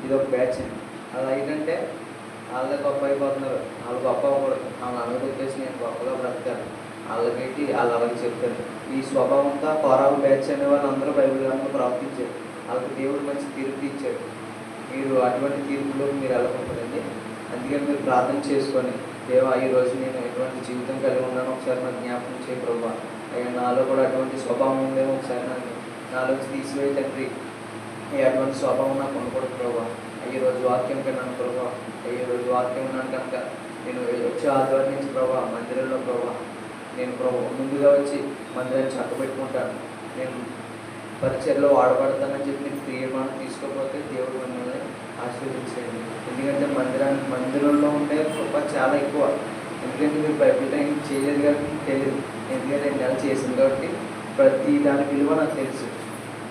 ఇది ఒక బ్యాచ్ అని. అలా ఏంటంటే వాళ్ళే గొప్ప అయిపోతున్నారు. వాళ్ళు గొప్ప అవ్వకూడదు. వాళ్ళు అనుభూతి నేను గొప్పగా బ్రతకాను వాళ్ళకేంటి వాళ్ళు అలాగే చెప్తారు. ఈ స్వభావంతో కోరాబు బ్యాచ్ అనే వాళ్ళు అందరూ బైబిల్ గ్రంథంలో ప్రవర్తించారు. వాళ్ళకి దేవుడు మంచి తీర్పు ఇచ్చాడు. మీరు అటువంటి తీర్పులో మీరు వెళ్ళకూడదండి. అందుకని మీరు ప్రార్థన చేసుకొని, దేవా ఈరోజు నేను ఎటువంటి జీవితం కలిగి ఉన్నాను ఒకసారి నాకు జ్ఞాపకం చేయ ప్రభా. అయ్యా నాలో కూడా అటువంటి స్వభావం ఉందేమో ఒకసారి నాలోంచి తీసివేయ తండ్రి. అటువంటి స్వభావం నాకు ఉండకూడదు ప్రభా. ఈరోజు వాక్యం విన్నాను ప్రభా. ఈరోజు వాక్యం విన్నాను కనుక నేను వచ్చే ఆదివారం నుంచి ప్రభా మందిరంలో ప్రభా నేను ప్రభు ముందుగా వచ్చి మందిరాన్ని చక్కబెట్టుకుంటాను, నేను పరిచయలో వాడబడతానని చెప్పి నేను తీర్మానం తీసుకోకపోతే దేవుడు మిమ్మల్ని ఆశీర్వదించండి. ఎందుకంటే మందిరంలో ఉండే కృప చాలా ఎక్కువ. ఎందుకంటే మీరు బైబిల్ టైం చేయలేదు కాబట్టి తెలియదు. ఎందుకంటే 2 నెలలు చేసింది కాబట్టి ప్రతి దాని విలువ నాకు తెలుసు.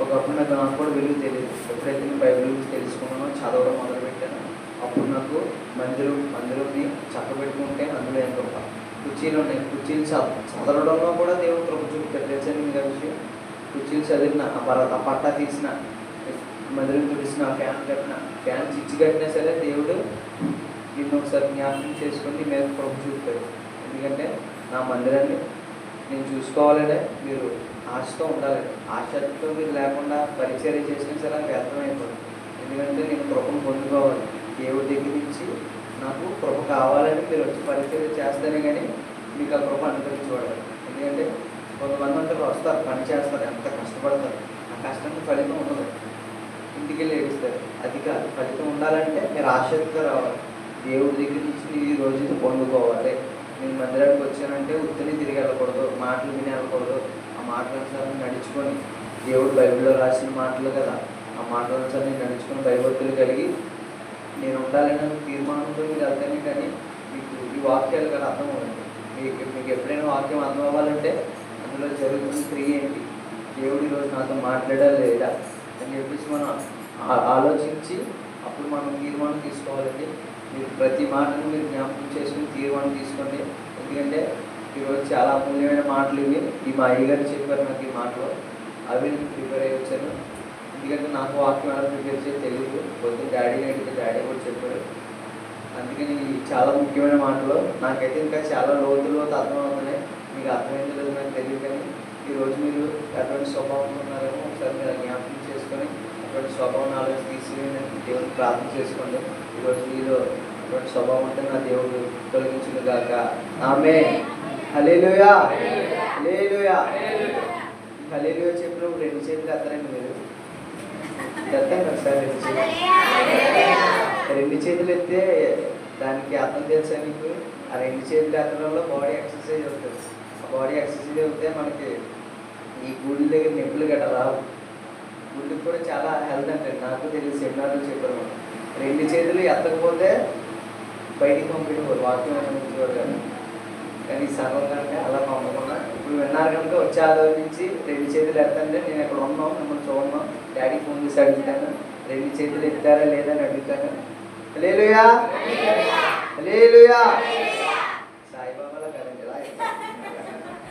ఒకప్పుడు నాకు కూడా విలువ తెలియదు. ఎప్పుడైతే నేను బైబిల్ గురించి తెలుసుకున్నానో, చదవడం మొదలుపెట్టాను, అప్పుడు నాకు మందిరంని చక్కబెట్టుకుంటే అందులో ఏం కృప. కుర్చీలు ఉన్నాయి, కుర్చీలు చదవడంలో కూడా దేవుడు కృప చూపుతాడు. తెలిసండి మీకు ఆ విషయం. కుర్చీలు చదివిన ఆ పట్టా తీసిన, మందిరం తుడిసిన, ఫ్యాన్ కట్టిన, ఫ్యాన్ చిచ్చి కట్టినా సరే దేవుడు నిన్ను ఒకసారి జ్ఞాపకం చేసుకొని నీ మీద కృప చూపుతాడు. ఎందుకంటే నా మందిరాన్ని నేను చూసుకోవాలంటే మీరు ఆశతో ఉండాలి. ఆశతో మీరు లేకుండా పరిచర్య చేసినా సరే నాకు వ్యర్థమైపోతుంది. ఎందుకంటే నేను కృపను పొందుకోవాలి. దేవుడి దగ్గర నుంచి నాకు కృప కావాలని మీరు వచ్చి పరిచర్య చేస్తేనే కానీ మీకు ఆ కృప అనుభవించబడాలి. ఎందుకంటే కొంతమంది అంతా వస్తారు, పని చేస్తారు, ఎంత కష్టపడతారు, ఆ కష్టానికి ఫలితం ఉండదు. ఇంటికి వెళ్ళి ఏడుస్తారు. అది కాదు, ఫలితం ఉండాలంటే మీరు ఆసక్తిగా రావాలి. దేవుడి దగ్గర నుంచి ఈ రోజు పొందుకోవాలి. నేను మందిరానికి వచ్చానంటే ఉత్తిని తిరిగి వెళ్ళకూడదు, మాటలు విని వెళ్ళకూడదు. ఆ మాటల అనుసారం నడుచుకొని, దేవుడు బైబిల్లో రాసిన మాటలు కదా, ఆ మాటల అనుసారం నేను నడుచుకొని భయభక్తులు కలిగి నేను ఉండాలని తీర్మానంతో మీరు వెళ్తానే కానీ మీకు ఈ వాక్యాలు కదా అర్థం అవ్వండి. మీకు ఎప్పుడైనా వాక్యం అర్థం అవ్వాలంటే అందులో జరుగుతున్న క్రియ ఏంటి, దేవుడు ఈరోజు నాతో మాట్లాడాలి లేదా అని చెప్పేసి మనం ఆలోచించి అప్పుడు మనం తీర్మానం తీసుకోవాలండి. మీరు ప్రతి మాటను మీరు జ్ఞాపకం చేసుకుని తీర్మానం తీసుకోండి. ఎందుకంటే ఈరోజు చాలా అమూల్యమైన మాటలు ఇవి. ఈ మా అయ్యగారు చెప్పారు నాకు ఈ మాటలు, అవి నేను ప్రిపేర్ అయ్యి వచ్చాను. ఎందుకంటే నాకు వాక్యం ఎలా ప్రిపేర్ చేసి తెలియదు. పొద్దున్న డాడీ అడిగితే డాడీ కూడా చెప్పాడు. అందుకని చాలా ముఖ్యమైన మాటలు నాకైతే ఇంకా చాలా లోతుల్లో అర్థమవుతున్నాయి. మీకు అర్థమైంది లేదు నాకు తెలియదు. కానీ ఈరోజు మీరు ఎటువంటి స్వభావం ఉన్నారేమో ఒకసారి మీరు జ్ఞాపకం చేసుకొని అటువంటి స్వభావం ఆలోచన తీసివేయండి. దేవుడిని ప్రార్థన చేసుకోండి. ఈరోజు మీలో అటువంటి స్వభావం ఉంటే నా దేవుడు తొలగించును గాక. ఆమేన్. హల్లెలూయా. హల్లెలూయా. హల్లెలూయా చెప్పినప్పుడు 2 చేతులు ఎత్తారండి మీరు? ఎత్తండి ఒకసారి 2 చేతులు ఎత్తే దానికి అర్థం తెలుసా మీకు? ఆ 2 చేతులు ఎత్తడంలో బాడీ ఎక్సర్సైజ్ అవుతుంది. ఆ బాడీ ఎక్సర్సైజ్ అవుతే మనకి ఈ గుడి దగ్గర నొప్పులు గట్రా రావు. గుడికి కూడా చాలా హెల్త్ అంటే నాకు తెలియదు, సెమినార్లు చెప్పారు. 2 చేతులు ఎత్తకపోతే బయటికి పంపించేవారు, వాక్యం పంపించేవారు కదా. కానీ సగం కనుక అలా పంపకుండా ఇప్పుడు విన్నారు కనుక వచ్చే ఆధారం నుంచి 2 చేతులు ఎత్తంటే నేను ఎక్కడ ఉన్నాం మిమ్మల్ని చూడన్నాం, డాడీకి ఫోన్ చేసి అడుగుతాను, 2 చేతులు ఎత్తారా లేదని అడుగుతాను. హల్లెలూయా, హల్లెలూయా. సాయిబాబాలో కదండి ఇలా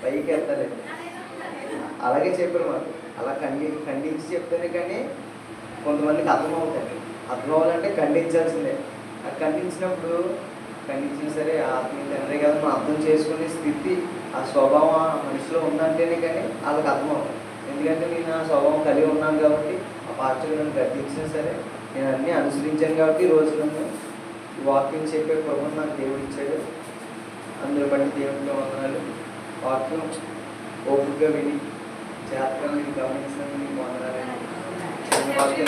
పైకి ఎత్తాలండి. అలాగే చెప్పారు మాకు. అలా ఖండించి చెప్తేనే కానీ కొంతమందికి అర్థమవుతాయి. అర్థం అవ్వాలంటే ఖండించాల్సిందే. అది ఖండించినప్పుడు ఖండించిన సరే ఆత్మీయ తండ్రి కదా మనం అర్థం చేసుకునే స్థితి ఆ స్వభావం ఆ మనిషిలో ఉందంటేనే కానీ వాళ్ళకి అర్థమవుతుంది. ఎందుకంటే నేను ఆ స్వభావం కలిగి ఉన్నాను కాబట్టి ఆ పాత్రలు నన్ను గర్తించినా సరే నేను అన్నీ అనుసరించాను కాబట్టి ఈ రోజు నన్ను వాక్యం చెప్పే ప్రభుత్వం నాకు దేవుడు ఇచ్చాడు. అందరూ బట్టి దేవుడిలో వందనాలు. వాక్యం ఓపికగా విని జాగ్రత్తగా మీరు గమనించినందుకు మీకు వందనాలండి. వాక్యం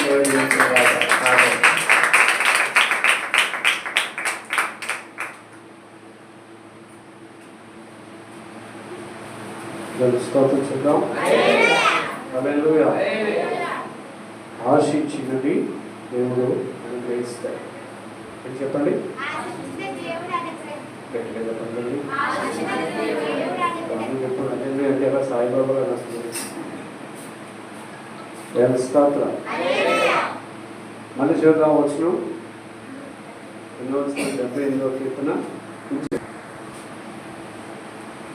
దేవుడు స్తోత్రం చెప్దాం. హల్లెలూయా. ఆశించినది దేవుడు అనుగ్రహిస్తాడు. ఏంటి చెప్పండి, గట్టిగా చెప్పండి. చెప్పండి హల్లెలూయా అంటే ఎలా సాయిబాబా గారు వస్తుంది. స్తోత్రం. మళ్ళీ చూద్దాం వచ్చిన 78వ కీర్తన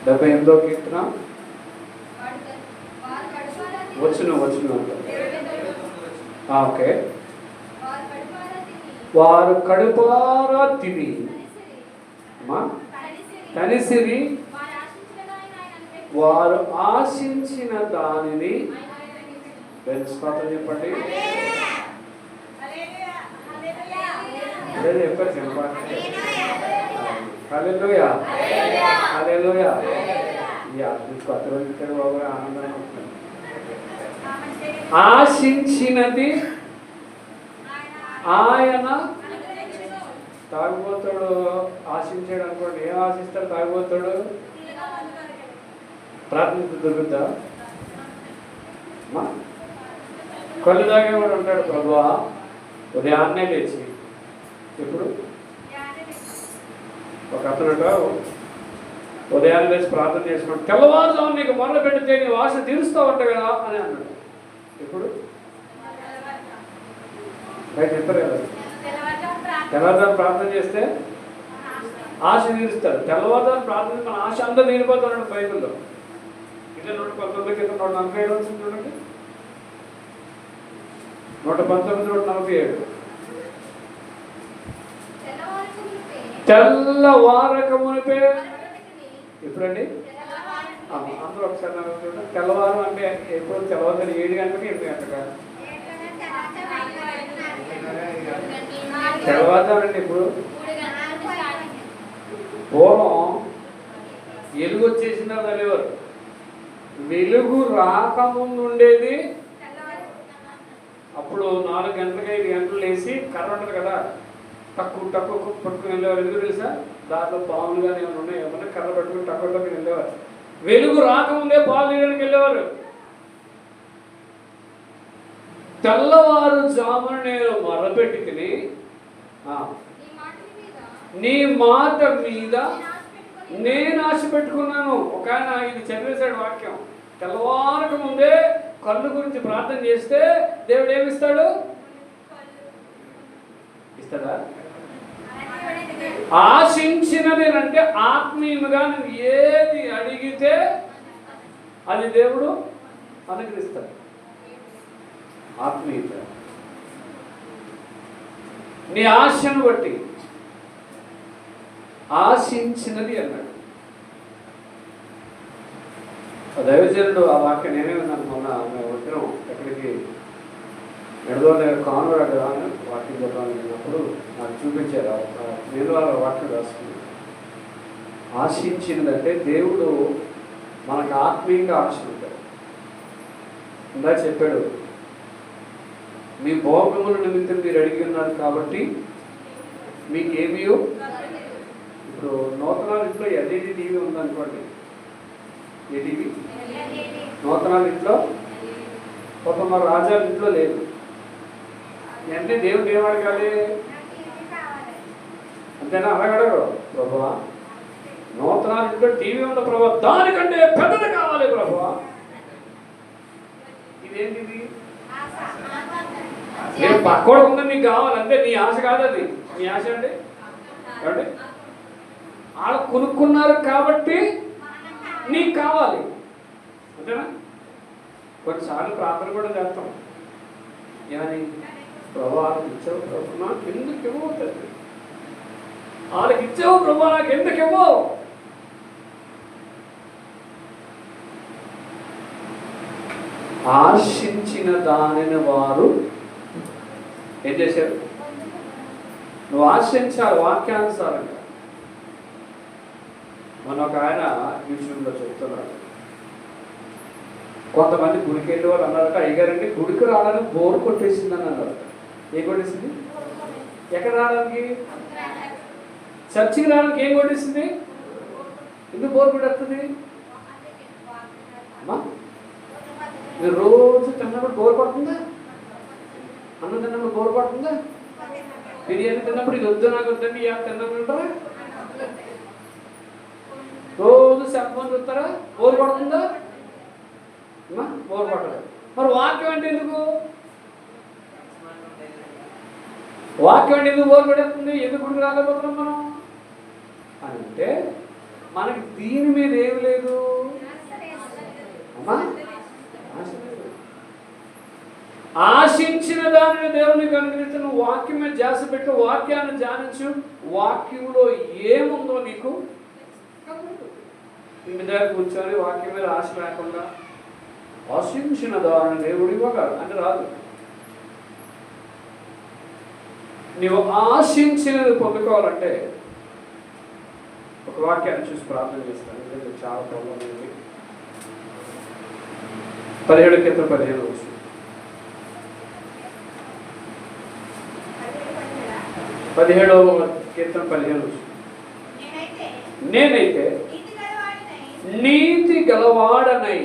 78వ కీర్తన వచ్చును ఓకే. వారు కడుపారా తిని తనిసిరి వారు ఆశించిన దానిని స్తోత్రం చెప్పండి. చెప్పారు చెప్పండి. హల్లెలూయా, హల్లెలూయా. కొత్త రోజు ఇక్కడ బాబు ఆనందంగా ఉంటుంది. ఆశించినది ఆయన తాగుబోతాడు. ఆశించాడు అనుకోండి, ఏం ఆశిస్తాడు తాగుబోతాడు? ప్రార్థన దొరుకుద్దా? కళ్ళు తాగేవాడు ఉంటాడు, ప్రభువా ఉదయాన్నే లేచి. ఇప్పుడు ఒక అతనుట ఉదయాన్నే లేచి ప్రార్థన చేసుకున్నాడు, తెల్లవారుజాము నీకు మొదలు పెడితే నీ ఆశ తీరుస్తావంట కదా అని అన్నాడు. ఇప్పుడు బయట చెప్పారు కదా, తెల్లవారుజాము ప్రార్థన చేస్తే ఆశ తీరుస్తాడు. తెల్లవారుజాము ప్రార్థన మన ఆశ అంతా తీరిపోతున్నాడు బైబిల్లో. ఇదే 119 కింద 147 వచ్చింది చూడండి. 119 147. తెల్లవారక మునిపే. ఎప్పుడండి? అందరూ ఒకసారి చూడండి. తెల్లవారు అంటే ఎప్పుడు? తెల్లవారు 7 గంటలకి 8 గంటలకా? తెల్లవారుతానండి. ఇప్పుడు పూర్వం వెలుగు వచ్చేసిందా తెలియవారు. వెలుగు రాకముందు ఉండేది అప్పుడు 4 గంటలకి 5 గంటలు లేచి కర్ర ఉంటుంది కదా, తక్కువ పట్టుకుని వెళ్ళేవారు. ఎందుకు తెలుసా? దాంట్లో పాములు కానీ ఏమైనా ఉన్నాయి, ఏమన్నా కర్ర పట్టుకుని తక్కువ వెళ్ళేవారు. వెలుగు రాకముందే పాలు తీయడానికి వెళ్ళేవారు. తెల్లవారు జామున నేను మొరపెట్టి తిని నీ మాట మీద నేను ఆశ పెట్టుకున్నాను. ఒక ఆయన ఇది చదివేశాడు వాక్యం. తెల్లవారక ముందే కళ్ళు గురించి ప్రార్థన చేస్తే దేవుడు ఏమిస్తాడు? ఇస్తాడా? ఆశించినది అంటే ఆత్మీయంగా నువ్వు ఏది అడిగితే అది దేవుడు అనుగ్రహిస్తాడు. ఆత్మీయత నీ ఆశను బట్టి ఆశించినది అన్నాడు. దైవజనుడు ఆ వాక్యం నేనే ఉన్నాను. మొన్న మేము వచ్చినాం ఎక్కడికి, ఎడదో కానురాడు అని వాక్యం చెప్పాలని వెళ్ళినప్పుడు నాకు చూపించారు. నేను వాళ్ళ వాక్యం రాసుకున్నాను. ఆశించినదంటే దేవుడు మనకు ఆత్మీయంగా ఆశలు ఉంటాయి. ఇందా చెప్పాడు, మీ భోగముల నిమిత్తం మీరు అడిగి ఉన్నారు కాబట్టి మీకు ఏమీయో. ఇప్పుడు నూతన ఇంట్లో ఎల్ఈడి టీవీ ఉందనుకోండి, ఏ టీవీ నూతన ఇంట్లో ఒక మన రాజాల ఇంట్లో లేదు అంటే దేవుడు ఏం అడగాలి? అంతేనా? అడగడరు, ప్రభువా నూతన ఇంట్లో టీవీ ఉంది ప్రభు, దానికంటే పెద్దది కావాలి ప్రభువా. ఇదేంటిది? నేను పక్కోడు ఉంది నీకు కావాలంటే నీ ఆశ కాదు అది. నీ ఆశ అండి ఏమండి? వాళ్ళు కొనుక్కున్నారు కాబట్టి నీకు కావాలి, అంతేనా? కొన్నిసార్లు ప్రార్థన కూడా చేస్తాం, ఏమని? ప్రభు వాళ్ళకి ఇచ్చావు ప్రభు, నాకు ఎందుకు ఇవ్వవుతుంది? వాళ్ళకి ఇచ్చావు ప్రభు, నాకు ఎందుకు ఇవ్వవు? ఆశించిన దానిని వారు ఏం చేశారు? నువ్వు ఆశించాలి వాక్యానుసారంగా. మన ఒక ఆయన విషయంలో చెప్తున్నాడు, కొంతమంది గుడికి వెళ్ళే వాళ్ళు అన్నారట, అయ్యగారండి గుడికి రావడానికి బోర్ కొట్టేసిందని అన్నారట. ఏం కొట్టేసింది? ఎక్కడ రావడానికి? చర్చికి రావడానికి ఏం కొట్టేసింది? ఎందుకు బోర్ కొట్టేస్తుంది? అమ్మా మీరు రోజు తిన్నప్పుడు బోర్ పడుతుందా? అన్నం తిన్నప్పుడు బోర్ పడుతుందా? బిర్యానీ తిన్నప్పుడు ఇది వద్దు నాకు వద్దండి ఇక తిన్నామంటారా? రోజు సెల్ ఫోన్ చూస్తారా? బోర్ పడుతుందా? బోర్ పడదు. మరి వాక్యం అంటే ఎందుకు? వాక్యం అంటే ఎందుకు బోర్ పడేస్తుంది? ఎందుకు గుడికి రాలేకపోతున్నాం మనం అంటే మనకి దీని మీద ఏమి లేదు అమ్మా. ఆశించిన దానిని దేవునికి అనుగ్రహించు. నువ్వు వాక్యం మీద ధ్యాస పెట్టు, వాక్యాన్ని ధ్యానించు. వాక్యంలో ఏముందో నీకు మీ దగ్గర కూర్చొని వాక్యం మీద ఆశ లేకుండా ఆశించిన దానిని దేవుడు ఇవ్వగలడు అంటే రాదు. నీవు ఆశించినది పొందుకోవాలంటే ఒక వాక్యాన్ని చూసి ప్రార్థన చేస్తాను. ఎందుకంటే చాలా ప్రాబ్లం ఉంది. 17 కీర్తన 15 వచ్చు. 17వ కీర్తన 15 వచ్చు. నేనైతే నీతి గలవాడనై,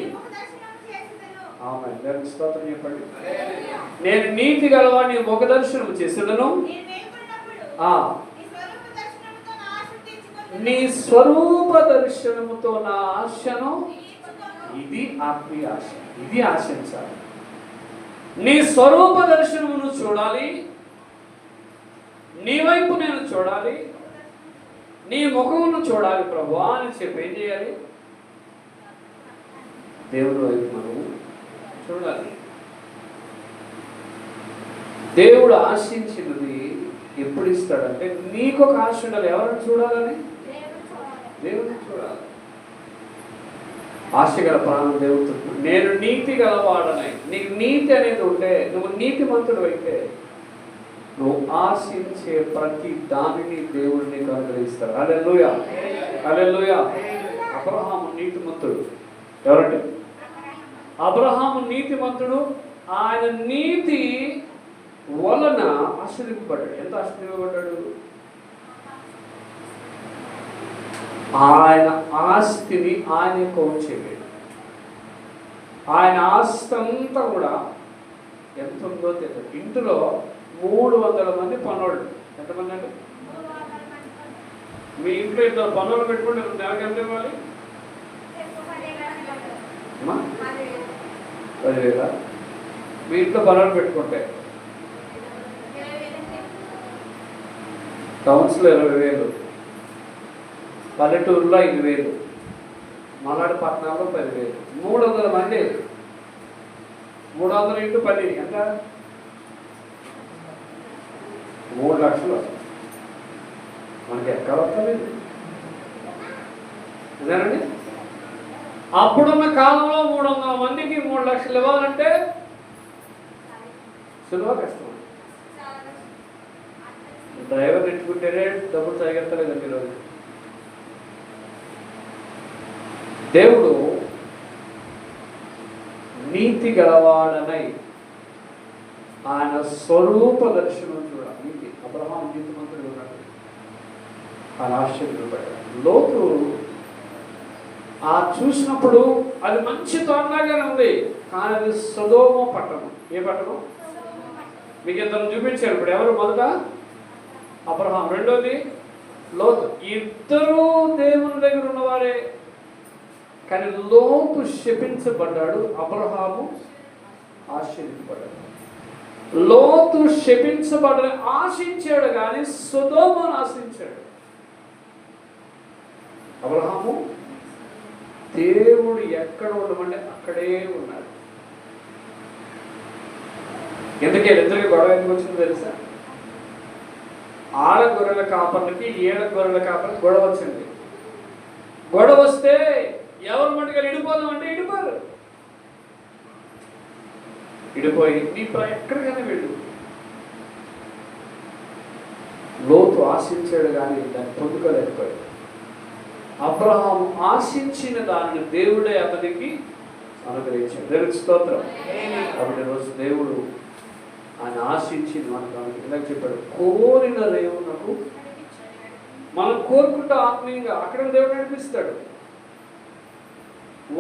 స్తోత్రం చెప్పండి. నేను నీతి గలవాడిని ముఖ దర్శనం చేసేదను, నీ స్వరూప దర్శనముతో నా ఆశను. ఇది ఆత్మీయ ఆశ, ఇది ఆశించాలి. నీ స్వరూప దర్శనమును చూడాలి, నీ వైపు నేను చూడాలి, నీ ముఖమును చూడాలి ప్రభువా అని చెప్పి ఏం చేయాలి? దేవుని వైపు మనము చూడాలి. దేవుడు ఆశించినది ఎప్పుడు ఇస్తాడంటే నీకు ఒక ఆశ ఉండాలి. ఎవరిని చూడాలని? దేవుడిని చూడాలి. ఆశ గల ప్రాణం దేవుడు. నేను నీతి గలవాడనై. నీకు నీతి అనేది ఉంటే, నువ్వు నీతిమంతుడు అయితే, నువ్వు ఆశించే ప్రతి దానిని దేవుడు నీకు అనుగ్రహిస్తాడు. హల్లెలూయా, హల్లెలూయా. అబ్రహాము నీతిమంతుడు. ఎవరంటే? అబ్రహాము నీతిమంతుడు. ఆయన నీతి వలన ఆశీర్వదింపబడ్డాడు. ఎంత ఆశీర్వదింపబడ్డాడు? ఆయన ఆస్తిని ఆయన కోల్చేయలేడు. ఆయన ఆస్తి అంతా కూడా ఎంత ఉందో తెలియదు. ఇంటిలో 300 మంది పనోళ్ళు. ఎంతమంది అండి? మీ ఇంట్లో 2 పనులు పెట్టుకుంటే నెలకి ఎంత ఇవ్వాలి? 10,000. మీ ఇంట్లో పనులు పెట్టుకుంటే టౌన్స్లో 20,000, పల్లెటూరులో 5,000, మలాడు పట్టణాల్లో 10,000. 300 మంది. 300 ఇంటూ 10 ఎంత? 3 లక్షలు. మనకి ఎక్కడ వస్తుంది? అదేనండి. అప్పుడున్న కాలంలో 300 మందికి 3 లక్షలు ఇవ్వాలంటే సులువ కష్టం. డ్రైవర్ ఎట్టుకుంటేనే డబ్బులు సరిగెత్తలేదండి ఈరోజు. దేవుడు నీతి గలవాడనై ఆయన స్వరూప దర్శనం చూడాలి. నీతి అబ్రహాము నీతిమంతుడు ఉన్నాడు, ఆయన ఆశ్చర్యపడ్డాడు. లోతు ఆ చూసినప్పుడు అది మంచి తోటలాగానే ఉంది, కానీ అది సొదొమ పట్టణం. ఏ పట్టణం? మీకు ఇద్దరు చూపించారు. ఇప్పుడు ఎవరు? మొదట అబ్రహాం, రెండోది లోతు. ఇద్దరు దేవుని దగ్గర ఉన్నవారే, కానీ లోతు శపించబడ్డాడు, అబ్రహాము ఆశీర్వదించబడ్డాడు. లోతు శపించబడ్డ ఆశించాడు, కానీ సొదొమను ఆశించాడు. అబ్రహాము దేవుడు ఎక్కడ ఉండమంటే అక్కడే ఉన్నాడు. ఎందుకే ఇద్దరికి గొడవ ఎందుకు వచ్చిందో తెలుసా? ఆడ గొర్రెల కాపర్లకి ఏడ గొర్రెల కాపర్లకి గొడవ వచ్చింది. గొడవ వస్తే ఎవరు మటుకు ఇడిపోదాం అంటే ఇడిపోరు. ఇడిపోయి నీ ఎక్కడికైనా వెళ్ళు. లోతు ఆశించాడు, కానీ దాన్ని పొందుకోలేకపోయాడు. అబ్రహాము ఆశించిన దానిని దేవుడే అతనికి అనుగ్రహించాడు. దేవునికి స్తోత్రం. కాబట్టి రోజు దేవుడు ఆయన ఆశించింది మనకు ఇలా చెప్పాడు, కోరిన రేవునకు. మనం కోరుకుంటూ ఆత్మీయంగా అక్కడ దేవుడు నడిపిస్తాడు.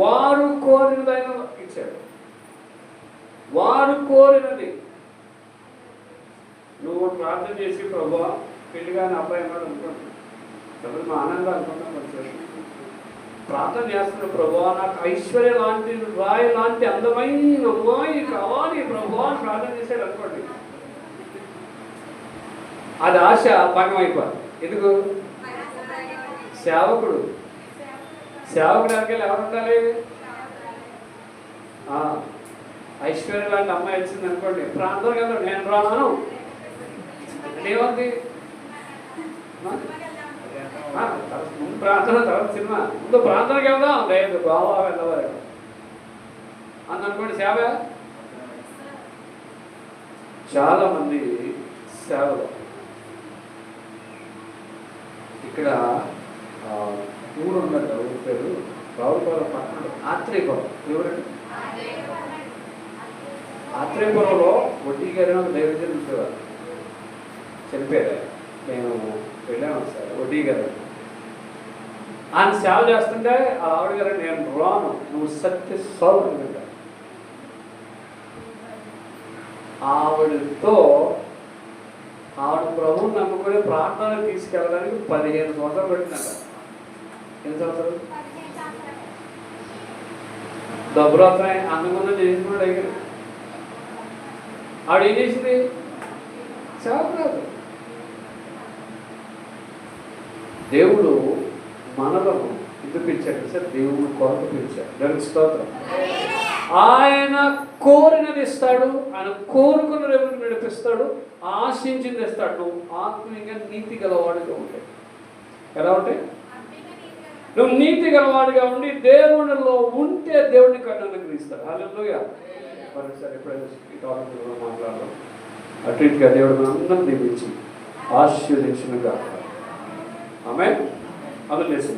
వారు కోరినది ఆయన ఇచ్చాడు. వారు కోరినది. నువ్వు ప్రార్థన చేసి ప్రభువా పెళ్లిగానే అబ్బాయి అన్నాడు అనుకోండి, ఎవరు మా ఆనందం అనుకుంటాం. ప్రార్థన చేస్తున్న ప్రభువా నాకు ఐశ్వర్య లాంటి రాయి లాంటి అందమైన అమ్మాయి కావాలి ప్రభువా అని ప్రార్థన చేశాడు అనుకోండి, అది ఆశ భంగం అయిపోయింది. ఎందుకు? సేవకుడు సేవకుడానికి ఎవరు ఉండాలి? ఐశ్వర్య లాంటి అమ్మాయి వచ్చింది అనుకోండి, ప్రార్థన కదా నేను రాను ఏమంది? ముందు ప్రార్థన, తర్వాత సినిమా. ముందు ప్రార్థనకి వెళ్దాం, లేదు బావా వెళ్ళవారు అని అనుకోండి. సేవ చాలా మంది సేవలు ఇక్కడ ఊరు ఉన్నట్టు ఊరి పేరు రావులపాలెం పక్కన ఆత్రేయపురం. ఎవరండి? ఆత్రేయపురంలో వడ్డీ గారి ఒక దైవజనులు ఉండేవారు, చనిపోయారు. నేను వెళ్ళాను సార్ వడ్డీ గారు. ఆయన సేవ చేస్తుంటే ఆ ఆవిడ గారు నేను రాను, నువ్వు సత్య సోదరు కదా. ఆవిడతో ఆవిడ ప్రభువుని నమ్ముకుని ప్రార్థనలు తీసుకెళ్ళడానికి 15 సంవత్సరాలు పెట్టినట్ట. ఎన్ని సంవత్సరాలు? డబ్బురాత్రాయి అందుకున్న చేసుకున్నాడు దగ్గర. ఆవిడ ఏం చేసింది? సేవకురాలు. దేవుడు మనలను ఎందుకు పిలిచాడు సార్? దేవుడు కొరకు పిలిచాడు. దానికి స్తోత్రం. ఆయన కోరినది ఇస్తాడు, ఆయన కోరుకున్న రేపు నడిపిస్తాడు, ఆశించింది ఇస్తాడు. నువ్వు ఆత్మీయంగా నీతి గలవాడిగా ఉంటాయి. ఎలా ఉంటాయి? నువ్వు నీతి గలవాడిగా ఉండి దేవుడిలో ఉంటే దేవుడిని కన్ను అనుగ్రహిస్తాడు. హల్లెలూయా. మరొకసారి ఎప్పుడైనా ఈ టాపిక్ మాట్లాడదాం. అటు ఇటుగా దేవుడు మనందరం దీవించి ఆశీర్వదించునుగాక. ఆమేన్. అందరూ లేచి